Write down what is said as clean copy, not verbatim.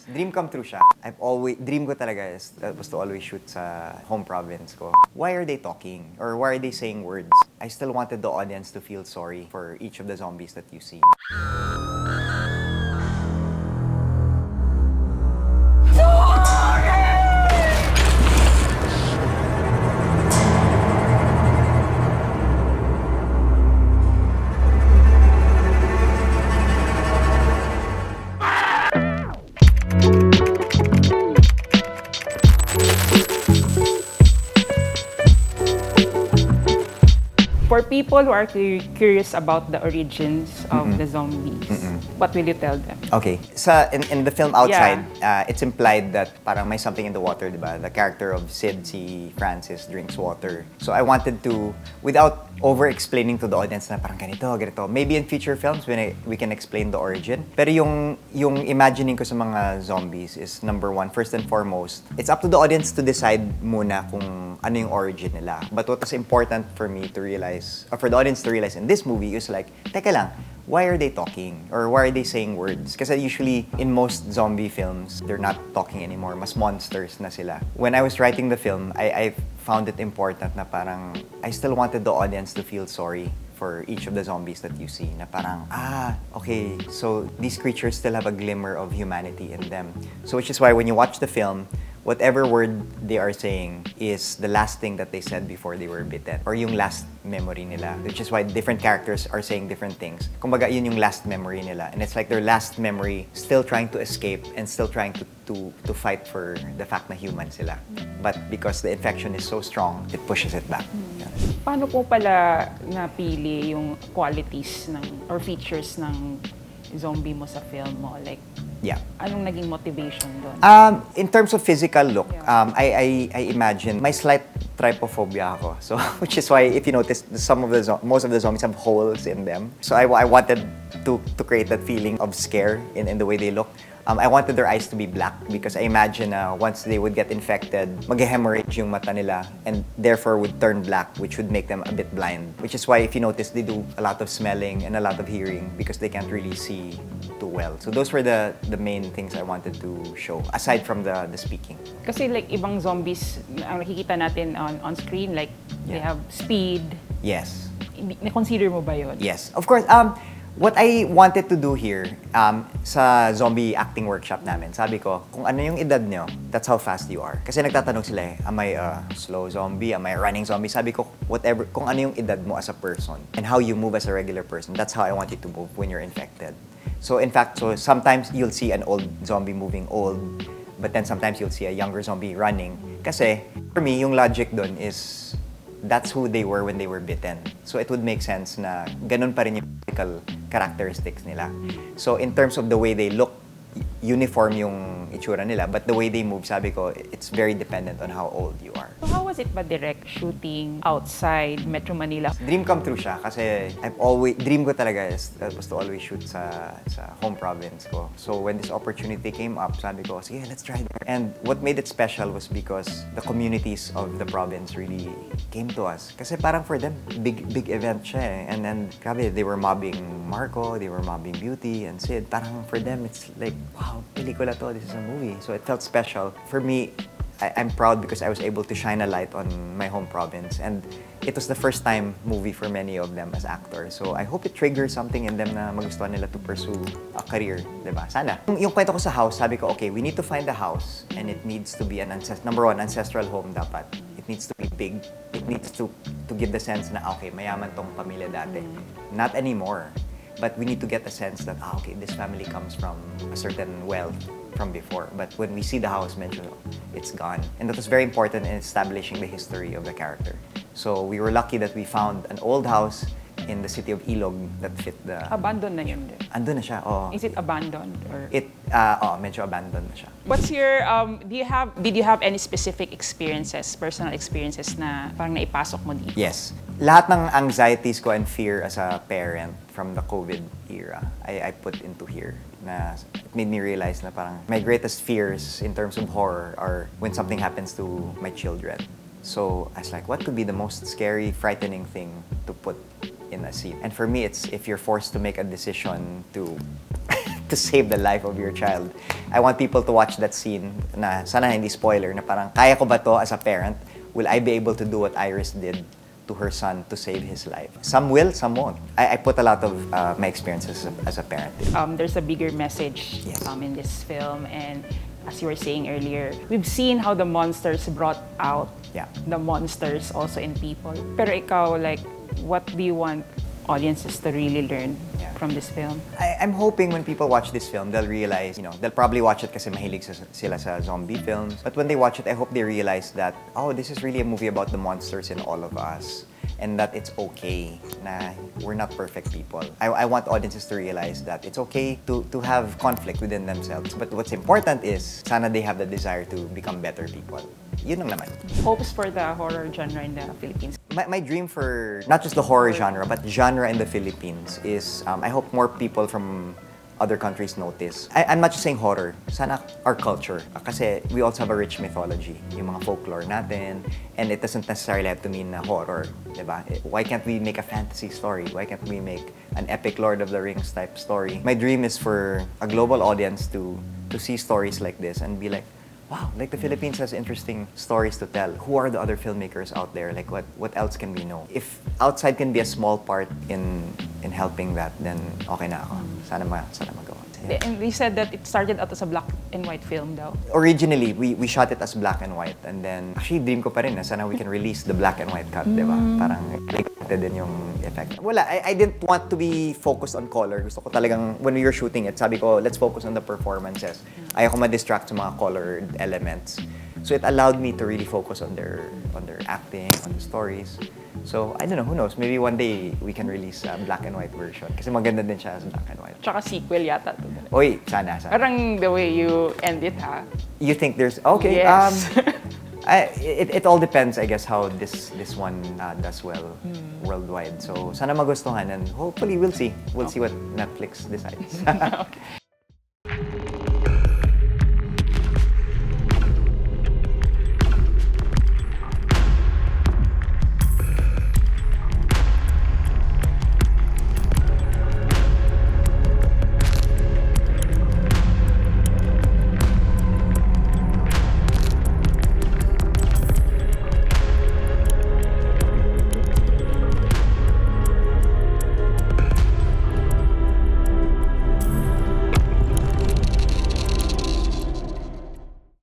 Dream come true siya. Dream ko talaga was to always shoot sa home province ko. Why are they talking? Or why are they saying words? I still wanted the audience to feel sorry for each of the zombies that you see. For people who are curious about the origins of the zombies, what will you tell them? Okay. In the film Outside, it's implied that parang may something in the water, di ba? The character of Sid, si Francis, drinks water. So I wanted to, without over-explaining to the audience na parang ganito, ganito. Maybe in future films, we can explain the origin. Pero yung imagining ko sa mga zombies is number one, first and foremost, it's up to the audience to decide muna kung ano yung origin nila. But what was important for me to realize, or for the audience to realize in this movie is like, teka lang, why are they talking? Or why are they saying words? Kasi usually, in most zombie films, they're not talking anymore. Mas monsters na sila. When I was writing the film, I found it important na parang, I still wanted the audience to feel sorry for each of the zombies that you see. Na parang, okay, so these creatures still have a glimmer of humanity in them. So which is why when you watch the film, whatever word they are saying is the last thing that they said before they were bitten. Or yung last memory nila. Which is why different characters are saying different things. Kumbaga, yun yung last memory nila. And it's like their last memory still trying to escape and still trying to fight for the fact na human sila. But because the infection is so strong, it pushes it back. Yeah. Paano po pala napili yung qualities or features ng zombie mo sa film mo? Like, yeah. Anong naging motivation doon? In terms of physical look, I imagine may slight trypophobia ako. So, which is why if you notice, most of the zombies have holes in them. So I wanted to create that feeling of scare in the way they look. I wanted their eyes to be black because I imagine once they would get infected, mag-hemorrhage yung mata nila and therefore would turn black, which would make them a bit blind. Which is why if you notice, they do a lot of smelling and a lot of hearing because they can't really see too well. So those were the main things I wanted to show, aside from the speaking. Kasi like ibang zombies, ang nakikita natin on screen, like they have speed. Yes. Na-consider mo ba yun? Yes. Of course, what I wanted to do here, sa zombie acting workshop namin, sabi ko, kung ano yung edad nyo, that's how fast you are. Kasi nagtatanong sila am I a slow zombie? Am I a running zombie? Sabi ko, whatever, kung ano yung edad mo as a person and how you move as a regular person, that's how I want you to move when you're infected. So in fact, sometimes you'll see an old zombie moving old, but then sometimes you'll see a younger zombie running. Kasi, for me, yung logic dun is, that's who they were when they were bitten. So it would make sense na ganun pa rin yung physical characteristics nila. So in terms of the way they look, uniform yung itsura nila, but the way they move, sabi ko, it's very dependent on how old you are. So how was it ba direct shooting outside Metro Manila? Dream come true siya kasi dream ko talaga was to always shoot sa home province ko. So when this opportunity came up, sabi ko, sige, let's try there. And what made it special was because the communities of the province really came to us. Kasi parang for them, big event siya eh. And then, grabe, they were mobbing Marco, they were mobbing Beauty and Sid. Parang for them, it's like, wow, pelikula to, this is a movie. So it felt special. For me, I'm proud because I was able to shine a light on my home province. And it was the first time movie for many of them as actors. So I hope it triggers something in them na magustuhan nila to pursue a career, diba? Sana. Yung kwento ko sa house, sabi ko, okay, we need to find a house and it needs to be number one, ancestral home dapat. It needs to be big. It needs to give the sense na, okay, mayaman tong pamilya dati. Not anymore. But we need to get a sense that, okay, this family comes from a certain wealth from before. But when we see the house, medyo it's gone. And that was very important in establishing the history of the character. So we were lucky that we found an old house in the city of Ilog that fit the... Abandoned na yun. Andun na siya, oo. Is it abandoned? Or? Medyo abandoned na siya. What's your, did you have any specific experiences, personal experiences na parang naipasok mo dito? Yes. Lahat ng anxieties ko and fear as a parent from the COVID era, I put into here. Na it made me realize na parang my greatest fears in terms of horror are when something happens to my children. So I was like, what could be the most scary, frightening thing to put in a scene? And for me, it's if you're forced to make a decision to to save the life of your child. I want people to watch that scene na sana hindi spoiler na parang kaya ko ba to as a parent? Will I be able to do what Iris did to her son to save his life? Some will, some won't. I put a lot of my experiences as a parent. There's a bigger message Yes. in this film, and as you were saying earlier, we've seen how the monsters brought out Yeah. the monsters also in people. Pero ikaw, like, what do you want audiences to really learn Yeah. from this film? I'm hoping when people watch this film, they'll realize, they'll probably watch it kasi mahilig sila sa zombie films. But when they watch it, I hope they realize that, oh, this is really a movie about the monsters in all of us. And that it's okay na we're not perfect people. I want audiences to realize that it's okay to have conflict within themselves. But what's important is, sana they have the desire to become better people. Yun lang naman. Hopes for the horror genre in the Philippines. My dream for not just the horror genre, but genre in the Philippines is I hope more people from other countries notice. I'm not just saying horror, sana our culture. Kasi we also have a rich mythology, yung mga folklore natin, and it doesn't necessarily have to mean horror, diba? Why can't we make a fantasy story? Why can't we make an epic Lord of the Rings type story? My dream is for a global audience to see stories like this and be like, wow, like the Philippines has interesting stories to tell. Who are the other filmmakers out there? Like what else can we know? If outside can be a small part in helping that, then okay na ako. Sana magawa. Yeah. And they said that it started out as a black and white film daw. Originally, we shot it as black and white, and then actually dream ko pa rin na sana we can release the black and white cut, di ba? Parang limited din yung effect. Wala, I didn't want to be focused on color. Gusto ko talagang, when we were shooting it, sabi ko, let's focus on the performances. Ayoko ma-distract sa mga colored elements. So it allowed me to really focus on their acting, on the stories. So, I don't know, who knows? Maybe one day we can release a black and white version. Kasi maganda din siya as black and white. Tsaka sequel yata to. Oy, sana. Parang the way you end it, ha? You think there's... Okay, Yes. it all depends, I guess, how this one does well worldwide. So, sana magustuhan, and hopefully we'll see. We'll see what Netflix decides.